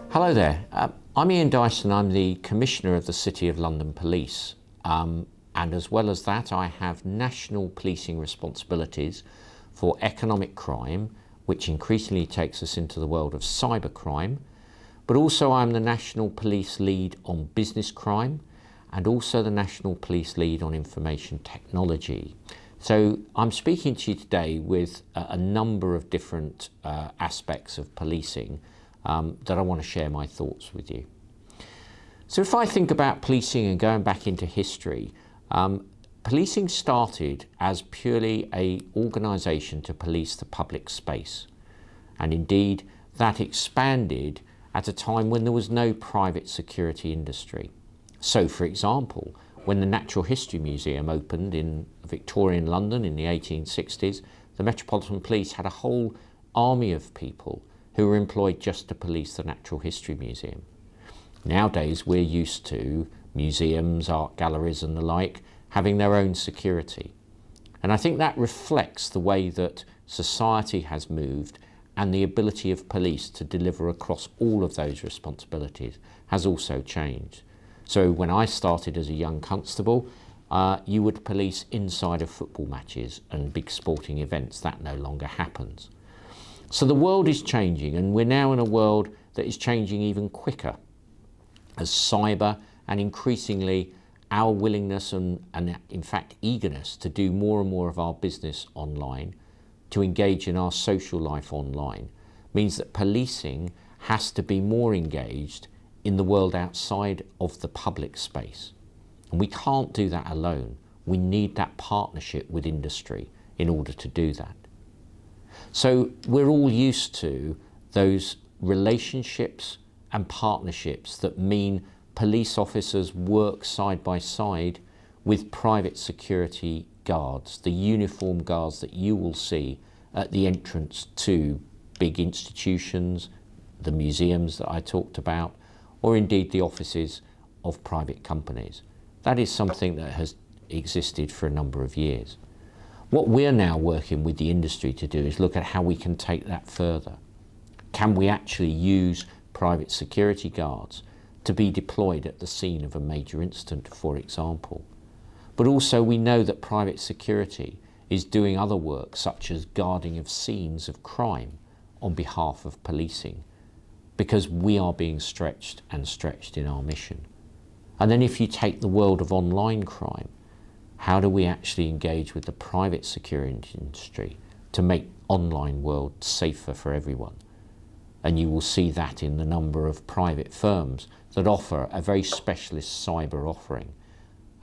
Hello there. I'm Ian Dyson. I'm the Commissioner of the City of London Police. And as well as that, I have national policing responsibilities for economic crime, which increasingly takes us into the world of cybercrime. But also I'm the National Police Lead on business crime and also the National Police Lead on information technology. So I'm speaking to you today with a number of different aspects of policing that I want to share my thoughts with you. So if I think about policing and going back into history, policing started as purely an organisation to police the public space. And indeed, that expanded at a time when there was no private security industry. So for example, when the Natural History Museum opened in Victorian London in the 1860s, the Metropolitan Police had a whole army of people who were employed just to police the Natural History Museum. Nowadays, we're used to museums, art galleries and the like having their own security. And I think that reflects the way that society has moved, and the ability of police to deliver across all of those responsibilities has also changed. So when I started as a young constable, you would police inside of football matches and big sporting events. That no longer happens. So the world is changing, and we're now in a world that is changing even quicker as cyber and increasingly our willingness and in fact eagerness to do more and more of our business online, to engage in our social life online, means that policing has to be more engaged in the world outside of the public space. And we can't do that alone. We need that partnership with industry in order to do that. So we're all used to those relationships and partnerships that mean police officers work side by side with private security guards, the uniformed guards that you will see at the entrance to big institutions, the museums that I talked about, or indeed the offices of private companies. That is something that has existed for a number of years. What we're now working with the industry to do is look at how we can take that further. Can we actually use private security guards to be deployed at the scene of a major incident, for example? But also we know that private security is doing other work, such as guarding of scenes of crime on behalf of policing, because we are being stretched in our mission. And then if you take the world of online crime, how do we actually engage with the private security industry to make online world safer for everyone? And you will see that in the number of private firms that offer a very specialist cyber offering.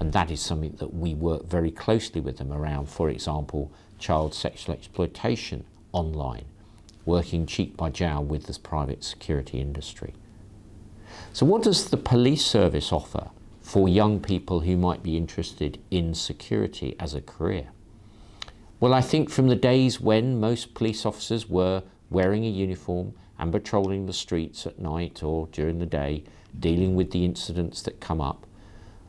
And that is something that we work very closely with them around, for example, child sexual exploitation online, working cheek by jowl with this private security industry. So what does the police service offer for young people who might be interested in security as a career? Well, I think from the days when most police officers were wearing a uniform and patrolling the streets at night or during the day, dealing with the incidents that come up,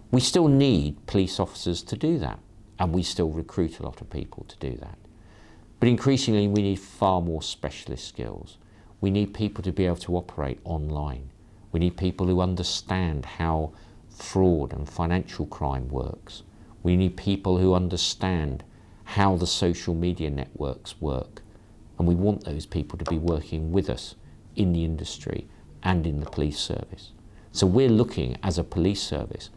we still need police officers to do that, and we still recruit a lot of people to do that. But increasingly we need far more specialist skills. We need people to be able to operate online. We need people who understand how fraud and financial crime works. We need people who understand how the social media networks work. And we want those people to be working with us in the industry and in the police service. So we're looking as a police service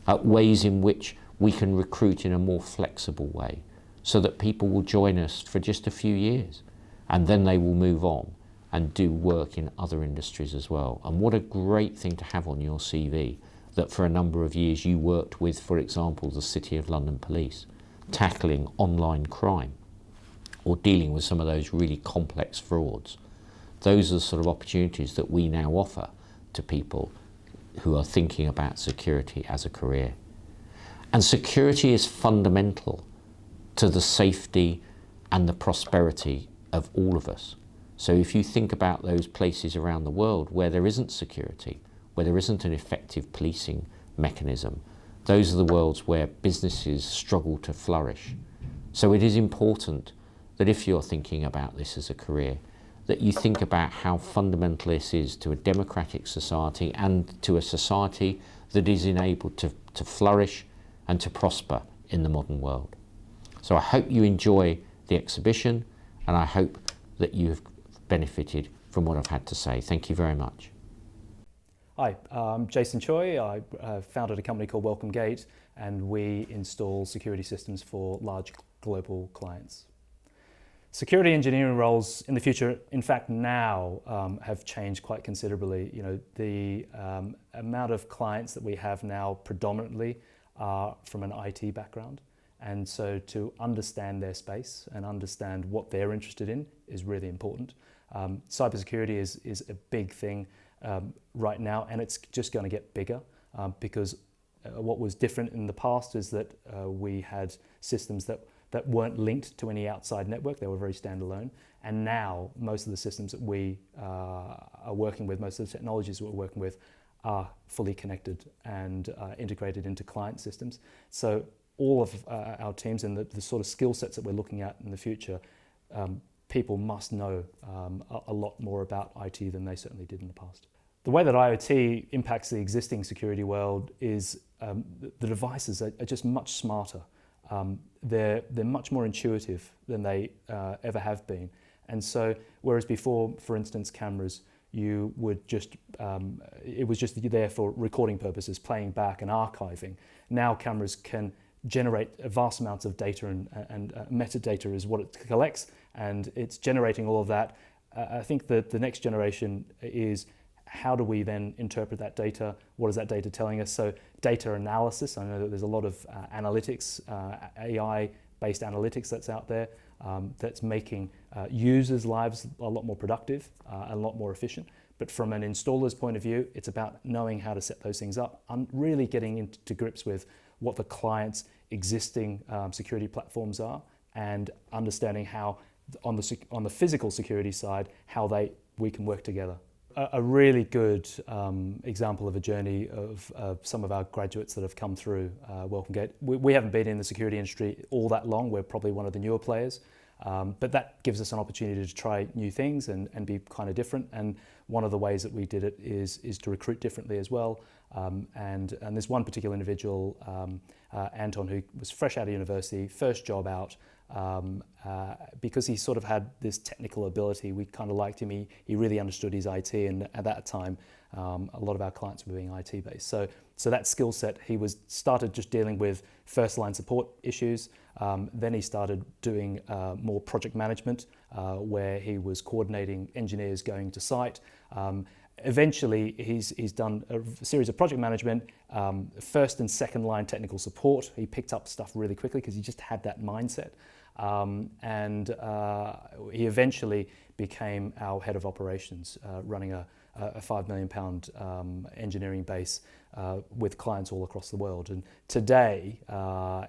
at ways in which we can recruit in a more flexible way, so that people will join us for just a few years and then they will move on and do work in other industries as well. And what a great thing to have on your CV, that for a number of years you worked with, for example, the City of London Police, tackling online crime or dealing with some of those really complex frauds. Those are the sort of opportunities that we now offer to people who are thinking about security as a career. And security is fundamental to the safety and the prosperity of all of us. So if you think about those places around the world where there isn't security, where there isn't an effective policing mechanism, those are the worlds where businesses struggle to flourish. So it is important that if you're thinking about this as a career, that you think about how fundamental this is to a democratic society and to a society that is enabled to flourish and to prosper in the modern world. So I hope you enjoy the exhibition, and I hope that you have benefited from what I've had to say. Thank you very much. Hi, I'm Jason Choi. I founded a company called Welcome Gate, and we install security systems for large global clients. Security engineering roles in the future, in fact now, have changed quite considerably. You know, the amount of clients that we have now predominantly are from an IT background, and so to understand their space and understand what they're interested in is really important. Cybersecurity is a big thing right now, and it's just going to get bigger because what was different in the past is that we had systems that weren't linked to any outside network. They were very standalone. And now most of the systems that we are working with, most of the technologies that we're working with are fully connected and integrated into client systems. So all of our teams and the sort of skill sets that we're looking at in the future, people must know a lot more about IT than they certainly did in the past. The way that IoT impacts the existing security world is the devices are just much smarter. They're much more intuitive than they ever have been. And so, whereas before, for instance, cameras, you would just, it was just there for recording purposes, playing back and archiving. Now cameras can generate vast amounts of data and metadata is what it collects, and it's generating all of that. I think that the next generation is how do we then interpret that data? What is that data telling us? So data analysis, I know that there's a lot of analytics, AI-based analytics that's out there that's making users' lives a lot more productive, a lot more efficient. But from an installer's point of view, it's about knowing how to set those things up and really getting into grips with what the client's existing security platforms are and understanding how, on the physical security side, how we can work together. A really good example of a journey of some of our graduates that have come through Welcome Gate. We haven't been in the security industry all that long. We're probably one of the newer players, but that gives us an opportunity to try new things and be kind of different. And one of the ways that we did it is to recruit differently as well. And there's one particular individual, Anton, who was fresh out of university, first job out. Because he sort of had this technical ability, we kind of liked him. He really understood his IT, and at that time, a lot of our clients were being IT based. So that skill set, he started just dealing with first line support issues. Then he started doing more project management, where he was coordinating engineers going to site. Eventually, he's done a series of project management, first and second line technical support. He picked up stuff really quickly because he just had that mindset. He eventually became our head of operations, running a £5 million engineering base with clients all across the world. And today,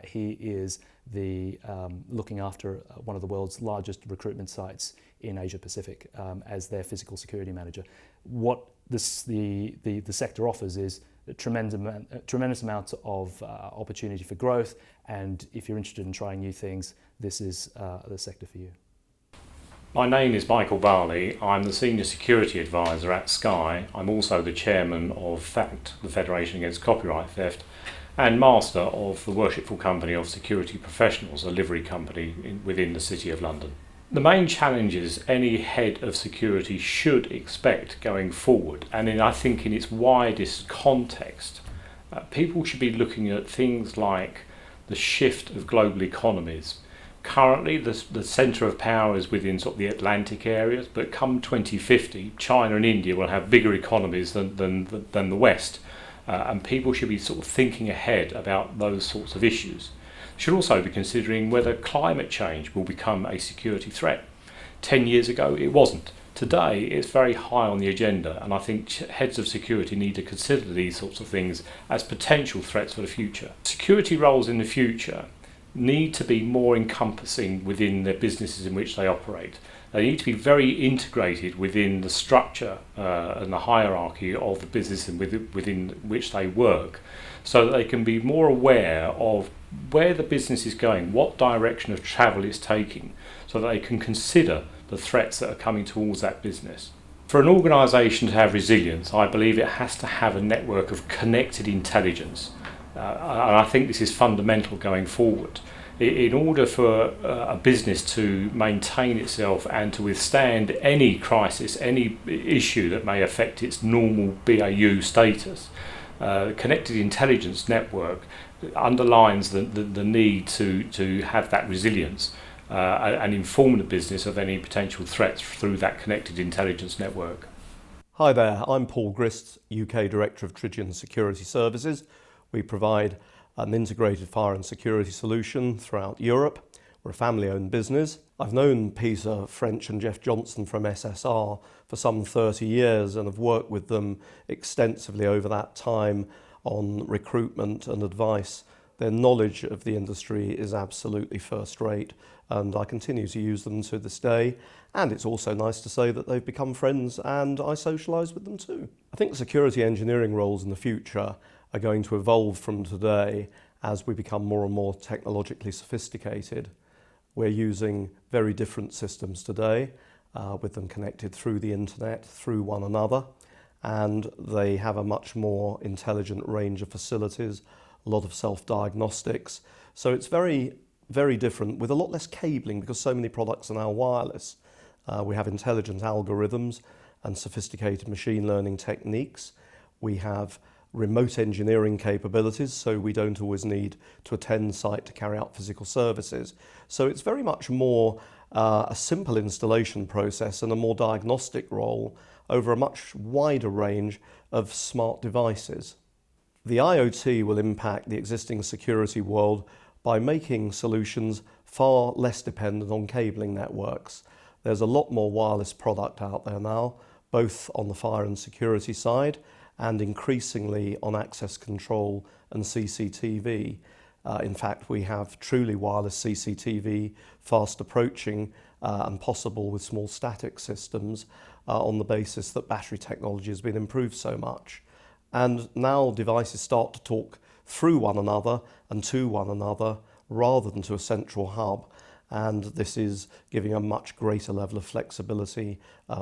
he is looking after one of the world's largest recruitment sites in Asia Pacific as their physical security manager. What the sector offers is a tremendous amount of opportunity for growth, and if you're interested in trying new things, this is the sector for you. My name is Michael Varley. I'm the Senior Security Advisor at Sky. I'm also the Chairman of FACT, the Federation Against Copyright Theft, and Master of the Worshipful Company of Security Professionals, a livery company within the City of London. The main challenges any head of security should expect going forward, and I think in its widest context, people should be looking at things like the shift of global economies. Currently, the centre of power is within sort of the Atlantic areas, but come 2050, China and India will have bigger economies than the West, and people should be sort of thinking ahead about those sorts of issues. Should also be considering whether climate change will become a security threat. 10 years ago, it wasn't. Today, it's very high on the agenda, and I think heads of security need to consider these sorts of things as potential threats for the future. Security roles in the future need to be more encompassing within the businesses in which they operate. They need to be very integrated within the structure and the hierarchy of the business within which they work, so that they can be more aware of where the business is going, what direction of travel it's taking, so that they can consider the threats that are coming towards that business. For an organisation to have resilience, I believe it has to have a network of connected intelligence. And I think this is fundamental going forward. In order for a business to maintain itself and to withstand any crisis, any issue that may affect its normal BAU status, connected intelligence network underlines the need to have that resilience and inform the business of any potential threats through that connected intelligence network. Hi there, I'm Paul Chryst, UK Director of Tridion Security Services. We provide an integrated fire and security solution throughout Europe. We're a family-owned business. I've known Peter French and Jeff Johnson from SSR for some 30 years and have worked with them extensively over that time on recruitment and advice. Their knowledge of the industry is absolutely first rate, and I continue to use them to this day. And it's also nice to say that they've become friends and I socialise with them too. I think security engineering roles in the future are going to evolve from today as we become more and more technologically sophisticated. We're using very different systems today, with them connected through the internet, through one another, and they have a much more intelligent range of facilities, a lot of self-diagnostics. So it's very, very different with a lot less cabling because so many products are now wireless. We have intelligent algorithms and sophisticated machine learning techniques. We have remote engineering capabilities, so we don't always need to attend site to carry out physical services. So it's very much more a simple installation process and a more diagnostic role over a much wider range of smart devices. The IoT will impact the existing security world by making solutions far less dependent on cabling networks. There's a lot more wireless product out there now, both on the fire and security side, and increasingly on access control and CCTV. In fact, we have truly wireless CCTV fast approaching and possible with small static systems on the basis that battery technology has been improved so much. And now devices start to talk through one another and to one another rather than to a central hub. And this is giving a much greater level of flexibility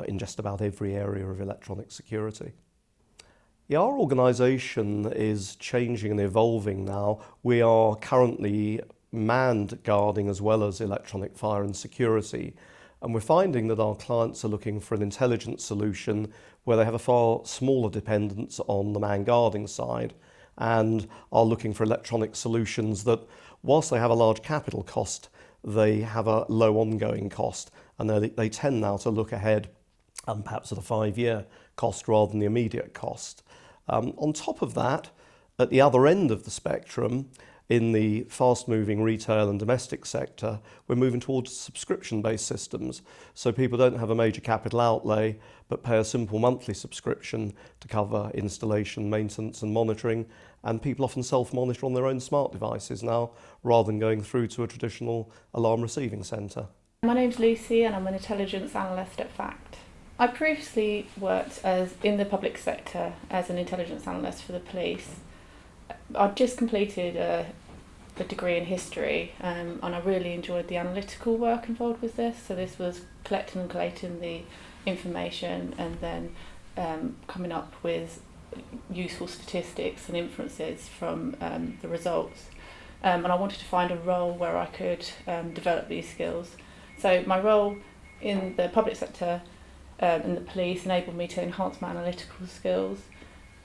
in just about every area of electronic security. Yeah, our organisation is changing and evolving now. We are currently manned guarding as well as electronic fire and security. And we're finding that our clients are looking for an intelligent solution where they have a far smaller dependence on the man guarding side and are looking for electronic solutions that, whilst they have a large capital cost, they have a low ongoing cost. And they tend now to look ahead perhaps at a 5-year cost rather than the immediate cost. On top of that, at the other end of the spectrum, in the fast-moving retail and domestic sector, we're moving towards subscription-based systems. So people don't have a major capital outlay, but pay a simple monthly subscription to cover installation, maintenance and monitoring. And people often self-monitor on their own smart devices now, rather than going through to a traditional alarm receiving centre. My name's Lucy and I'm an intelligence analyst at FACT. I previously worked in the public sector as an intelligence analyst for the police. I'd just completed a degree in history and I really enjoyed the analytical work involved with this. So this was collecting and collating the information and then coming up with useful statistics and inferences from the results. And I wanted to find a role where I could develop these skills. So my role in the public sector and the police enabled me to enhance my analytical skills.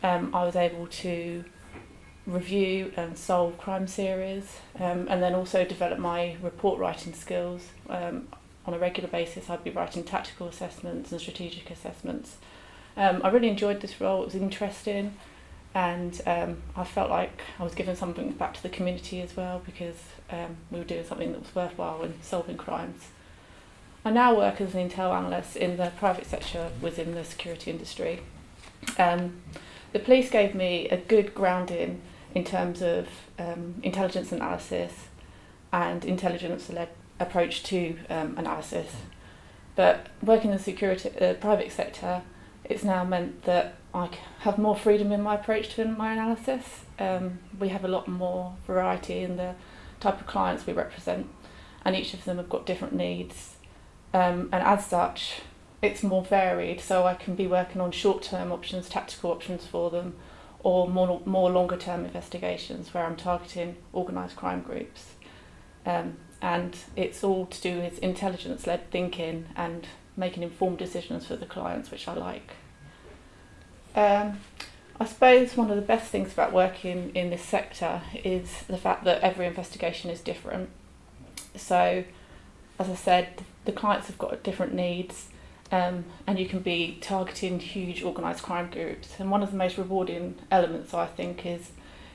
I was able to review and solve crime series and then also develop my report writing skills. On a regular basis I'd be writing tactical assessments and strategic assessments. I really enjoyed this role, it was interesting and I felt like I was giving something back to the community as well because we were doing something that was worthwhile in solving crimes. I now work as an intel analyst in the private sector within the security industry. The police gave me a good grounding in terms of intelligence analysis and intelligence-led approach to analysis. But working in the security private sector, it's now meant that I have more freedom in my approach to my analysis. We have a lot more variety in the type of clients we represent, and each of them have got different needs. And as such, it's more varied, so I can be working on short-term options, tactical options for them, or more longer-term investigations where I'm targeting organised crime groups. And it's all to do with intelligence-led thinking and making informed decisions for the clients, which I like. I suppose one of the best things about working in this sector is the fact that every investigation is different. So, as I said, the clients have got different needs, and you can be targeting huge organised crime groups. And one of the most rewarding elements, I think, is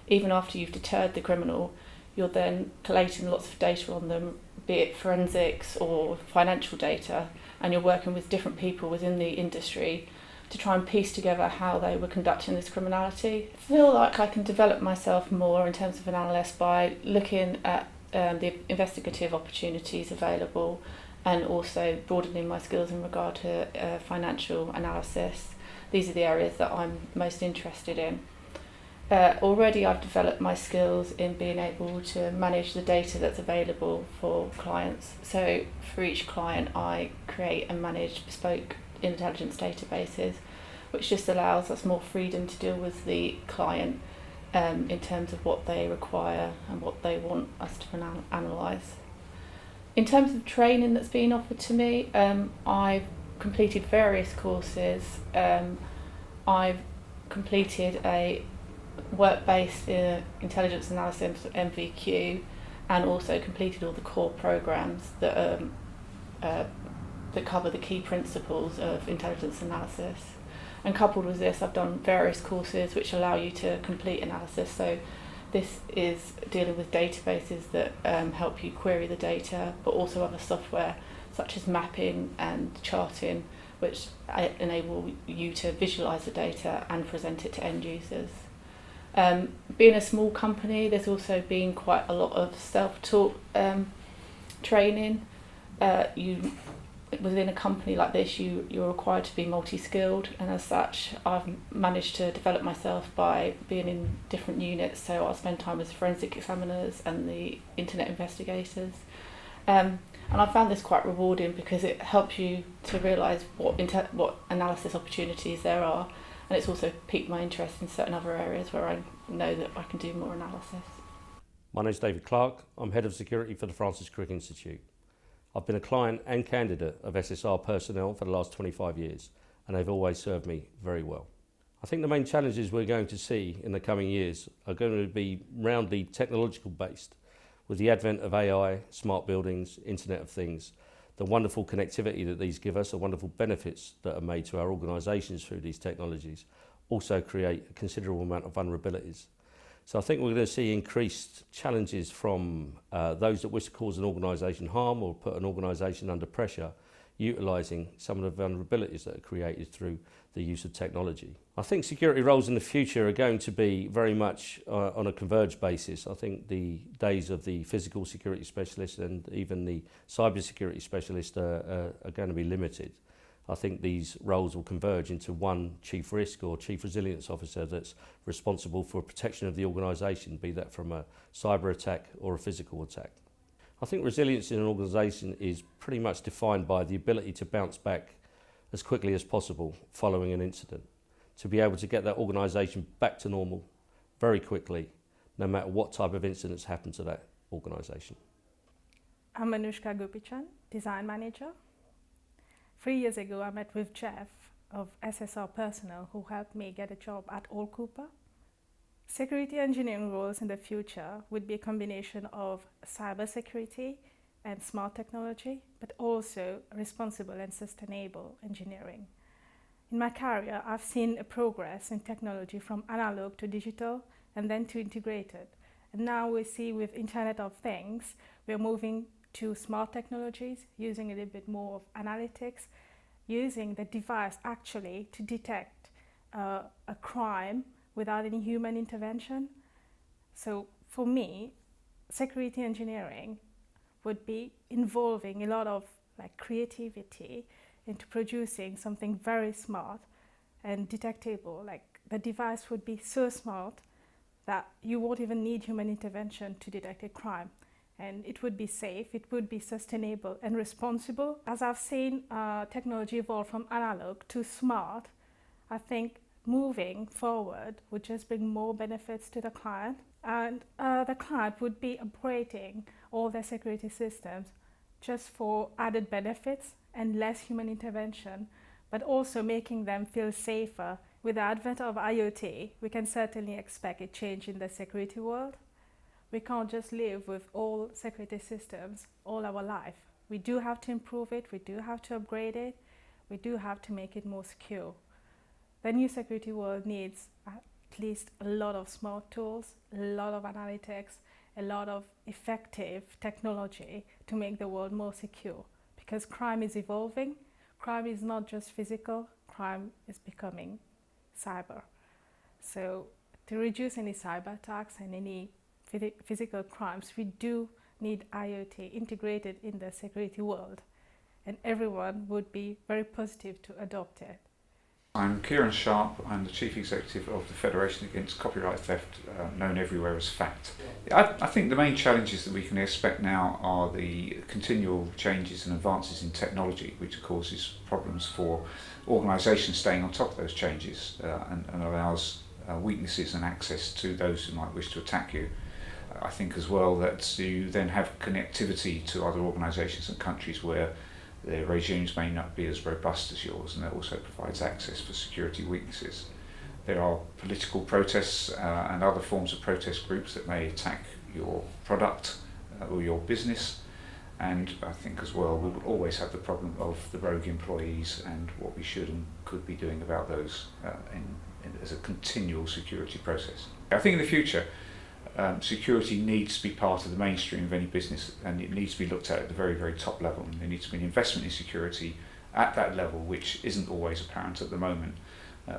even after you've deterred the criminal, you're then collating lots of data on them, be it forensics or financial data, and you're working with different people within the industry to try and piece together how they were conducting this criminality. I feel like I can develop myself more in terms of an analyst by looking at the investigative opportunities available and also broadening my skills in regard to financial analysis. These are the areas that I'm most interested in. Already I've developed my skills in being able to manage the data that's available for clients. So for each client I create and manage bespoke intelligence databases, which just allows us more freedom to deal with the client in terms of what they require and what they want us to analyse. In terms of training that's been offered to me, I've completed various courses. I've completed a work-based intelligence analysis MVQ and also completed all the core programs that cover the key principles of intelligence analysis. And coupled with this, I've done various courses which allow you to complete analysis. So this is dealing with databases that help you query the data, but also other software such as mapping and charting, which enable you to visualise the data and present it to end users. Being a small company, there's also been quite a lot of self-taught training. Within a company like this, you're required to be multi-skilled, and as such I've managed to develop myself by being in different units. So I'll spend time with forensic examiners and the internet investigators, and I found this quite rewarding because it helps you to realise what analysis opportunities there are, and it's also piqued my interest in certain other areas where I know that I can do more analysis. My name's David Clark. I'm Head of Security for the Francis Crick Institute. I've been a client and candidate of SSR Personnel for the last 25 years, and they've always served me very well. I think the main challenges we're going to see in the coming years are going to be roundly technological based, with the advent of AI, smart buildings, Internet of Things, the wonderful connectivity that these give us, the wonderful benefits that are made to our organisations through these technologies, also create a considerable amount of vulnerabilities. So I think we're going to see increased challenges from those that wish to cause an organisation harm or put an organisation under pressure, utilising some of the vulnerabilities that are created through the use of technology. I think security roles in the future are going to be very much on a converged basis. I think the days of the physical security specialist and even the cyber security specialist are going to be limited. I think these roles will converge into one chief risk or chief resilience officer that's responsible for protection of the organisation, be that from a cyber attack or a physical attack. I think resilience in an organisation is pretty much defined by the ability to bounce back as quickly as possible following an incident, to be able to get that organisation back to normal very quickly, no matter what type of incidents happen to that organisation. I'm Anushka Gopichan, Design Manager. 3 years ago, I met with Jeff of SSR Personnel, who helped me get a job at All Cooper. Security engineering roles in the future would be a combination of cybersecurity and smart technology, but also responsible and sustainable engineering. In my career, I've seen a progress in technology from analog to digital and then to integrated. And now we see with Internet of Things, we're moving to smart technologies, using a little bit more of analytics, using the device actually to detect a crime without any human intervention. So for me, security engineering would be involving a lot of creativity into producing something very smart and detectable. The device would be so smart that you won't even need human intervention to detect a crime. and it would be safe, it would be sustainable and responsible. As I've seen technology evolve from analog to smart, I think moving forward would just bring more benefits to the client, and the client would be upgrading all their security systems just for added benefits and less human intervention, but also making them feel safer. With the advent of IoT, we can certainly expect a change in the security world. We can't just live with all security systems all our life. We do have to improve it, we do have to upgrade it, we do have to make it more secure. The new security world needs at least a lot of smart tools, a lot of analytics, a lot of effective technology to make the world more secure. Because crime is evolving, crime is not just physical, crime is becoming cyber. So to reduce any cyber attacks and any physical crimes, we do need IoT integrated in the security world, and everyone would be very positive to adopt it. I'm Kieran Sharp. I'm the Chief Executive of the Federation Against Copyright Theft, known everywhere as FACT. I think the main challenges that we can expect now are the continual changes and advances in technology, which causes problems for organisations staying on top of those changes and allows weaknesses and access to those who might wish to attack you. I think as well that you then have connectivity to other organisations and countries where their regimes may not be as robust as yours, and that also provides access for security weaknesses. There are political protests and other forms of protest groups that may attack your product or your business, and I think as well we will always have the problem of the rogue employees and what we should and could be doing about those as a continual security process. I think in the future security needs to be part of the mainstream of any business, and it needs to be looked at the very, very top level. And there needs to be an investment in security at that level, which isn't always apparent at the moment.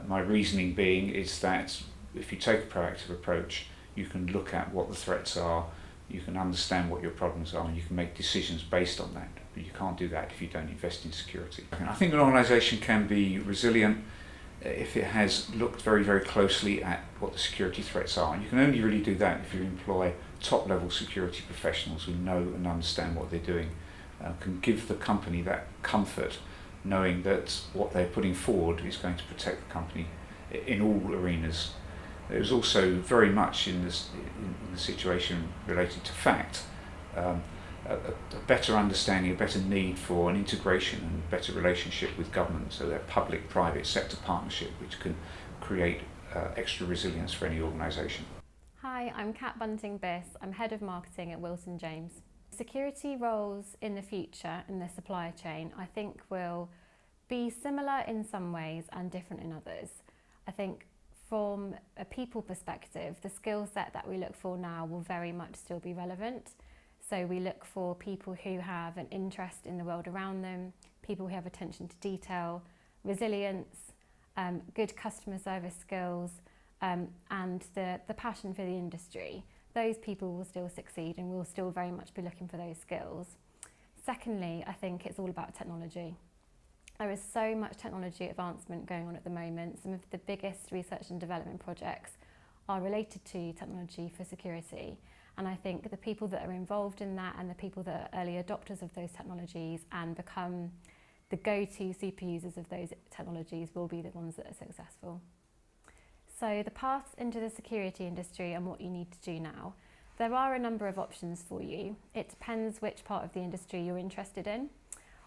My reasoning being is that if you take a proactive approach, you can look at what the threats are, you can understand what your problems are, and you can make decisions based on that. But you can't do that if you don't invest in security. I think an organisation can be resilient if it has looked very, very closely at what the security threats are. And you can only really do that if you employ top-level security professionals who know and understand what they're doing, can give the company that comfort, knowing that what they're putting forward is going to protect the company in all arenas. There's also very much in the situation related to FACT, a better understanding, a better need for an integration and better relationship with government, so that public-private sector partnership which can create extra resilience for any organisation. Hi, I'm Kat Bunting-Biss. I'm Head of Marketing at Wilson James. Security roles in the future in the supply chain I think will be similar in some ways and different in others. I think from a people perspective, the skill set that we look for now will very much still be relevant. So we look for people who have an interest in the world around them, people who have attention to detail, resilience, good customer service skills, and the passion for the industry. Those people will still succeed, and we'll still very much be looking for those skills. Secondly, I think it's all about technology. There is so much technology advancement going on at the moment. Some of the biggest research and development projects are related to technology for security. And I think the people that are involved in that and the people that are early adopters of those technologies and become the go-to super users of those technologies will be the ones that are successful. So the paths into the security industry and what you need to do now. There are a number of options for you. It depends which part of the industry you're interested in.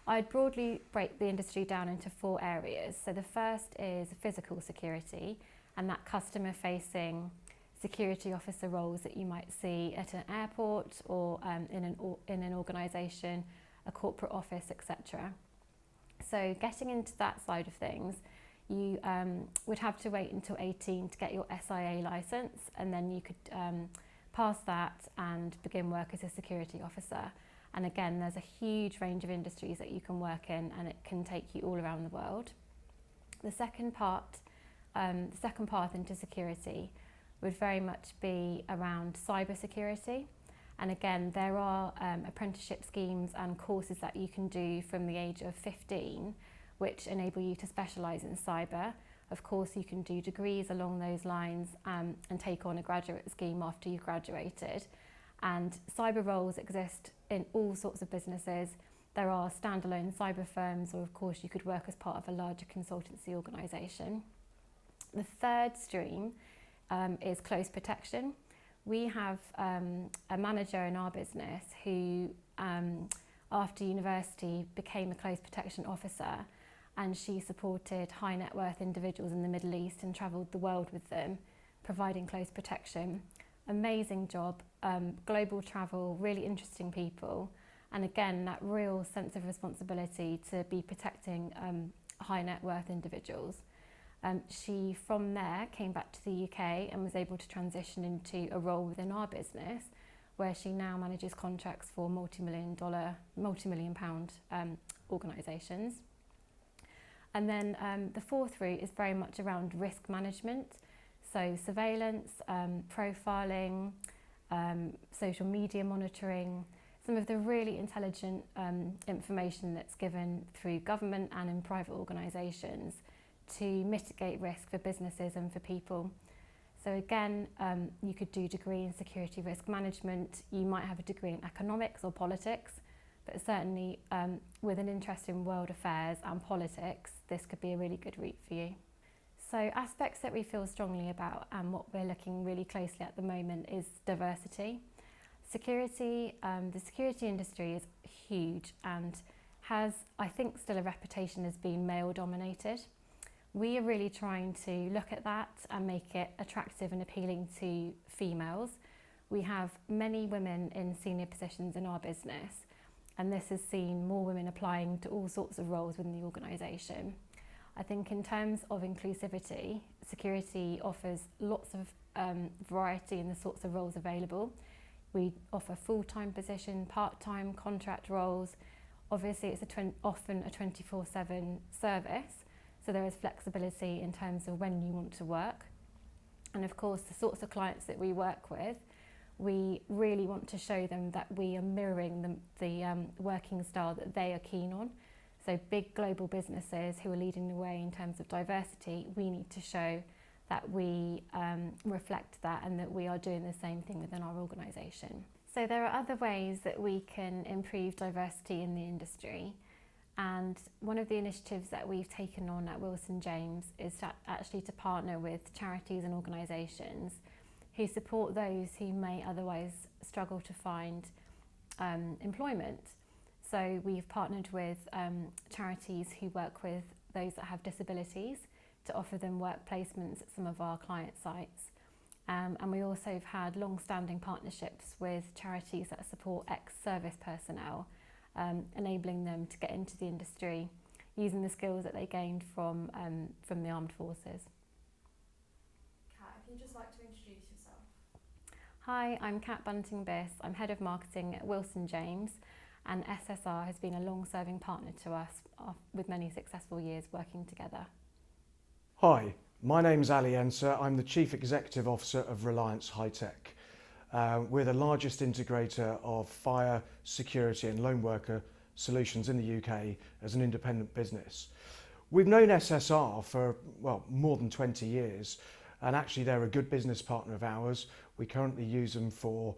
I'd broadly break the industry down into 4 areas. So the first is physical security, and that customer-facing security officer roles that you might see at an airport or in an organisation, a corporate office, etc. So getting into that side of things, you would have to wait until 18 to get your SIA licence, and then you could pass that and begin work as a security officer. And again, there's a huge range of industries that you can work in, and it can take you all around the world. The second path into security would very much be around cyber security. And again, there are apprenticeship schemes and courses that you can do from the age of 15, which enable you to specialise in cyber. Of course, you can do degrees along those lines and take on a graduate scheme after you've graduated. And cyber roles exist in all sorts of businesses. There are standalone cyber firms, or of course you could work as part of a larger consultancy organisation. The third stream is close protection. We have a manager in our business who, after university, became a close protection officer, and she supported high net worth individuals in the Middle East and travelled the world with them, providing close protection. Amazing job, global travel, really interesting people, and again that real sense of responsibility to be protecting high net worth individuals. She from there came back to the UK and was able to transition into a role within our business, where she now manages contracts for multi-million pound organisations. And then the fourth route is very much around risk management, so surveillance, profiling, social media monitoring, some of the really intelligent information that's given through government and in private organisations to mitigate risk for businesses and for people. So again, you could do a degree in security risk management, you might have a degree in economics or politics, but certainly with an interest in world affairs and politics, this could be a really good route for you. So aspects that we feel strongly about and what we're looking really closely at the moment is diversity. Security, the security industry is huge and has, I think, still a reputation as being male dominated. We are really trying to look at that and make it attractive and appealing to females. We have many women in senior positions in our business, and this has seen more women applying to all sorts of roles within the organisation. I think in terms of inclusivity, security offers lots of variety in the sorts of roles available. We offer full-time position, part-time, contract roles. Obviously it's often a 24/7 service, so there is flexibility in terms of when you want to work. And of course, the sorts of clients that we work with, we really want to show them that we are mirroring the working style that they are keen on. So big global businesses who are leading the way in terms of diversity, we need to show that we reflect that and that we are doing the same thing within our organisation. So there are other ways that we can improve diversity in the industry. And one of the initiatives that we've taken on at Wilson James is actually to partner with charities and organisations who support those who may otherwise struggle to find employment. So we've partnered with charities who work with those that have disabilities to offer them work placements at some of our client sites. And we also have had long-standing partnerships with charities that support ex-service personnel, enabling them to get into the industry using the skills that they gained from the armed forces. Kat, if you'd just like to introduce yourself. Hi, I'm Kat Bunting. I'm Head of Marketing at Wilson James, and SSR has been a long-serving partner to us with many successful years working together. Hi, my name's Ali Enser. I'm the Chief Executive Officer of Reliance High Tech. We're the largest integrator of fire, security and lone worker solutions in the UK as an independent business. We've known SSR for, well, more than 20 years, and actually they're a good business partner of ours. We currently use them for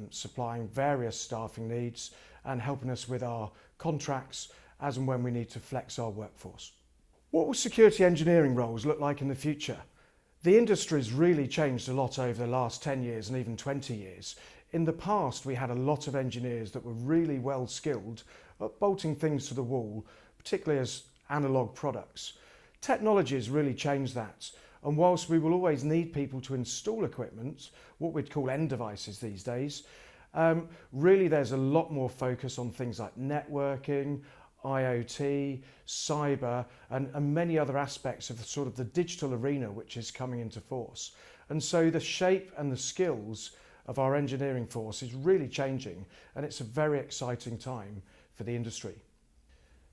supplying various staffing needs and helping us with our contracts as and when we need to flex our workforce. What will security engineering roles look like in the future? The industry's really changed a lot over the last 10 years and even 20 years. In the past, we had a lot of engineers that were really well skilled at bolting things to the wall, particularly as analogue products. Technology has really changed that. And whilst we will always need people to install equipment, what we'd call end devices these days, really there's a lot more focus on things like networking, IoT, cyber and many other aspects of the sort of the digital arena which is coming into force. And so the shape and the skills of our engineering force is really changing, and it's a very exciting time for the industry.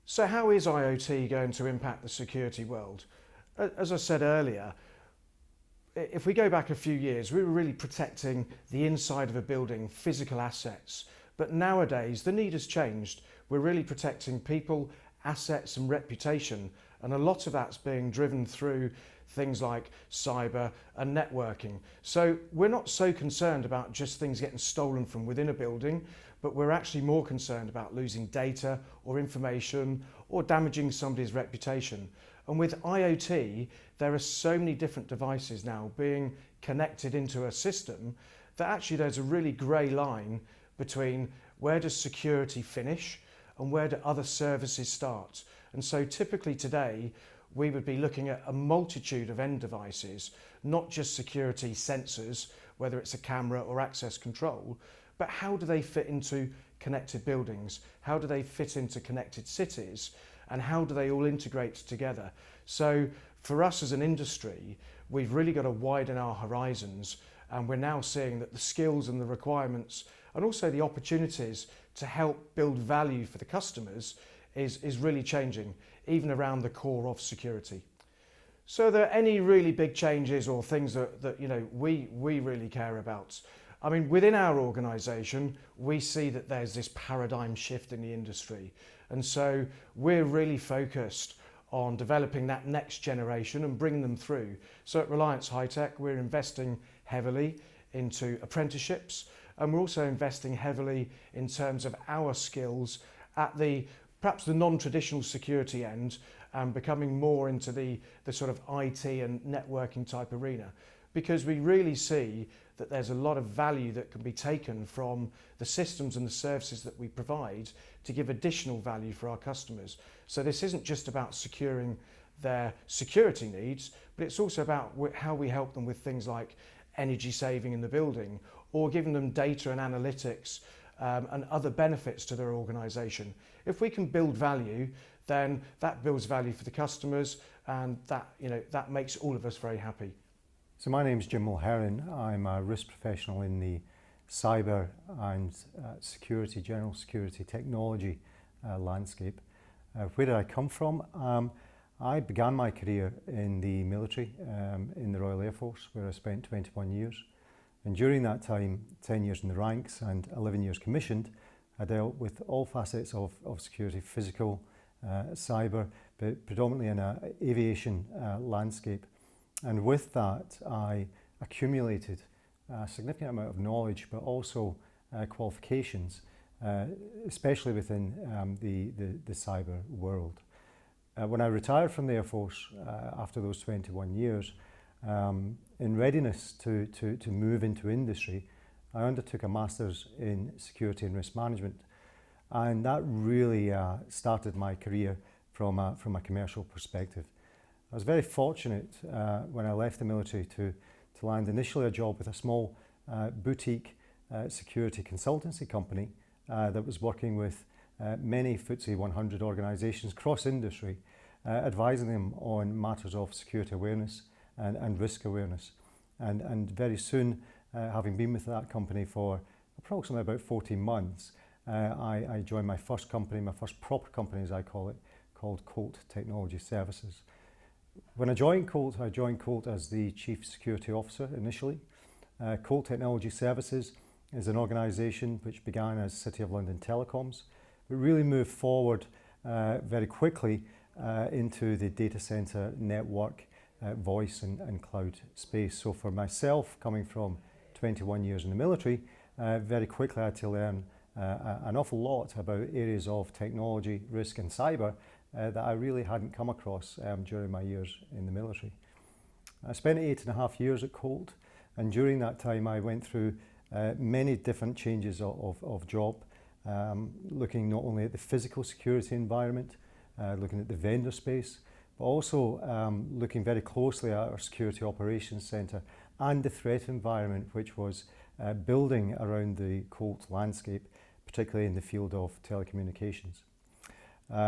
So how is IoT going to impact the security world? As I said earlier, if we go back a few years, we were really protecting the inside of a building, physical assets. But nowadays, the need has changed. We're really protecting people, assets and reputation And a lot of that's being driven through things like cyber and networking. So we're not so concerned about just things getting stolen from within a building, but we're actually more concerned about losing data or information or damaging somebody's reputation. And with IoT, there are so many different devices now being connected into a system that actually there's a really grey line between where does security finish and where do other services start. And so typically today, we would be looking at a multitude of end devices, not just security sensors, whether it's a camera or access control, but how do they fit into connected buildings? How do they fit into connected cities? And how do they all integrate together? So for us as an industry, we've really got to widen our horizons, and we're now seeing that the skills and the requirements and also the opportunities to help build value for the customers is really changing, even around the core of security. So are there any really big changes or things that you know we really care about? I mean, within our organisation, we see that there's this paradigm shift in the industry. And so we're really focused on developing that next generation and bringing them through. So at Reliance High Tech, we're investing heavily into apprenticeships, and we're also investing heavily in terms of our skills at perhaps the non-traditional security end, and becoming more into the sort of IT and networking type arena, because we really see that there's a lot of value that can be taken from the systems and the services that we provide to give additional value for our customers. So this isn't just about securing their security needs, but it's also about how we help them with things like energy saving in the building, or giving them data and analytics and other benefits to their organisation. If we can build value, then that builds value for the customers, and that makes all of us very happy. So my name's Jamal Herron. I'm a risk professional in the cyber and security, general security technology landscape. Where did I come from? I began my career in the military, in the Royal Air Force, where I spent 21 years. And during that time, 10 years in the ranks and 11 years commissioned, I dealt with all facets of security, physical, cyber, but predominantly in an aviation landscape. And with that, I accumulated a significant amount of knowledge, but also qualifications, especially within the cyber world. When I retired from the Air Force after those 21 years, in readiness to move into industry, I undertook a Master's in Security and Risk Management, and that really started my career from a commercial perspective. I was very fortunate when I left the military to land initially a job with a small boutique security consultancy company that was working with many FTSE 100 organisations cross-industry, advising them on matters of security awareness and risk awareness. And very soon, having been with that company for approximately about 14 months, I joined my first company, my first proper company as I call it, called Colt Technology Services. When I joined Colt as the Chief Security Officer initially. Colt Technology Services is an organisation which began as City of London Telecoms, but really moved forward very quickly into the data centre network, voice and cloud space. So for myself, coming from 21 years in the military, very quickly I had to learn an awful lot about areas of technology, risk and cyber that I really hadn't come across during my years in the military. I spent 8.5 years at Colt, and during that time I went through many different changes of job, looking not only at the physical security environment, looking at the vendor space, but also looking very closely at our security operations centre and the threat environment which was building around the Colt landscape, particularly in the field of telecommunications.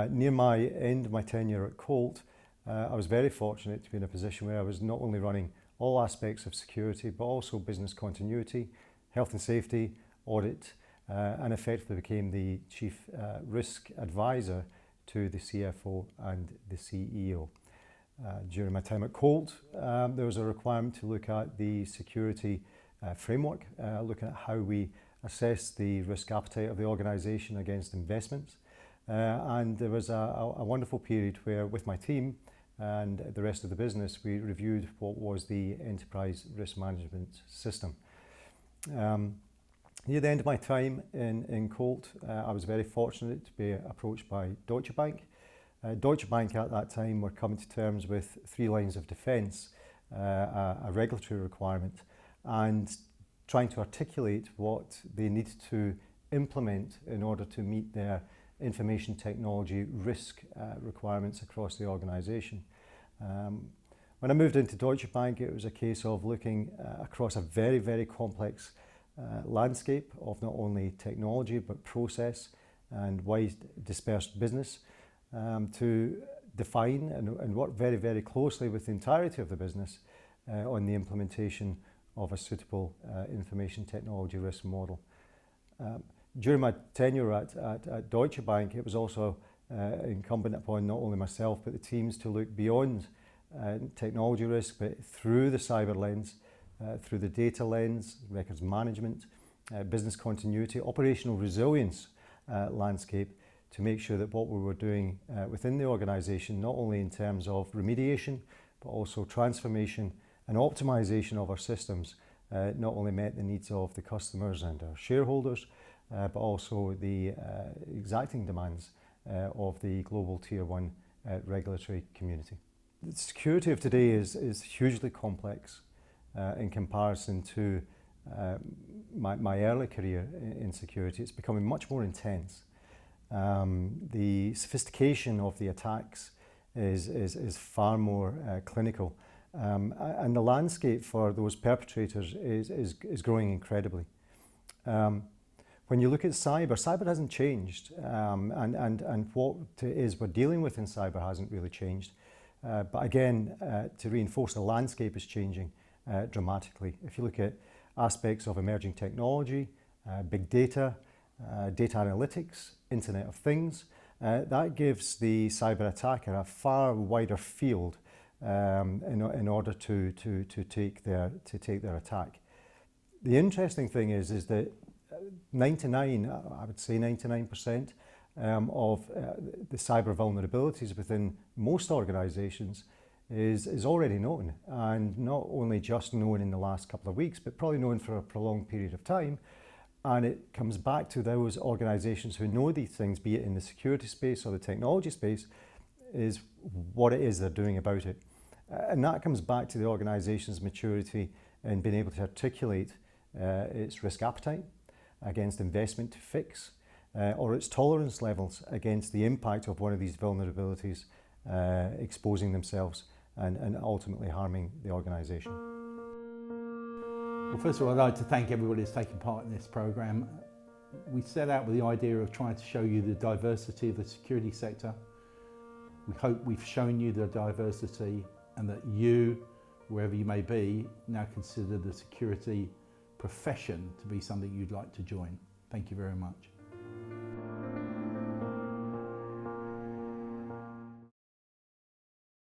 Near my end of my tenure at Colt, I was very fortunate to be in a position where I was not only running all aspects of security, but also business continuity, health and safety, audit, and effectively became the chief risk advisor to the CFO and the CEO. During my time at Colt, there was a requirement to look at the security framework, looking at how we assess the risk appetite of the organisation against investments. And there was a wonderful period where, with my team and the rest of the business, we reviewed what was the enterprise risk management system. Near the end of my time in Colt, I was very fortunate to be approached by Deutsche Bank. Deutsche Bank at that time were coming to terms with 3 lines of defence, a regulatory requirement, and trying to articulate what they needed to implement in order to meet their information technology risk requirements across the organisation. When I moved into Deutsche Bank, it was a case of looking across a very, very complex landscape of not only technology but process and wide dispersed business to define and work very, very closely with the entirety of the business on the implementation of a suitable information technology risk model. During my tenure at Deutsche Bank, it was also incumbent upon not only myself but the teams to look beyond technology risk, but through the cyber lens, through the data lens, records management, business continuity, operational resilience landscape, to make sure that what we were doing within the organisation, not only in terms of remediation, but also transformation and optimisation of our systems, not only met the needs of the customers and our shareholders, but also the exacting demands of the global Tier 1 regulatory community. The security of today is hugely complex in comparison to my early career in security. It's becoming much more intense. The sophistication of the attacks is far more clinical, and the landscape for those perpetrators is growing incredibly. When you look at cyber hasn't changed, and what it is we're dealing with in cyber hasn't really changed. But again, to reinforce, the landscape is changing dramatically. If you look at aspects of emerging technology, big data, data analytics, Internet of Things, that gives the cyber attacker a far wider field in order to take their attack. The interesting thing is that 99% of the cyber vulnerabilities within most organisations is already known, and not only just known in the last couple of weeks, but probably known for a prolonged period of time. And it comes back to those organisations who know these things, be it in the security space or the technology space, is what it is they're doing about it. And that comes back to the organisation's maturity in being able to articulate its risk appetite against investment to fix, or its tolerance levels against the impact of one of these vulnerabilities exposing themselves and ultimately harming the organisation. Well, first of all, I'd like to thank everybody that's taken part in this programme. We set out with the idea of trying to show you the diversity of the security sector. We hope we've shown you the diversity and that you, wherever you may be, now consider the security profession to be something you'd like to join. Thank you very much.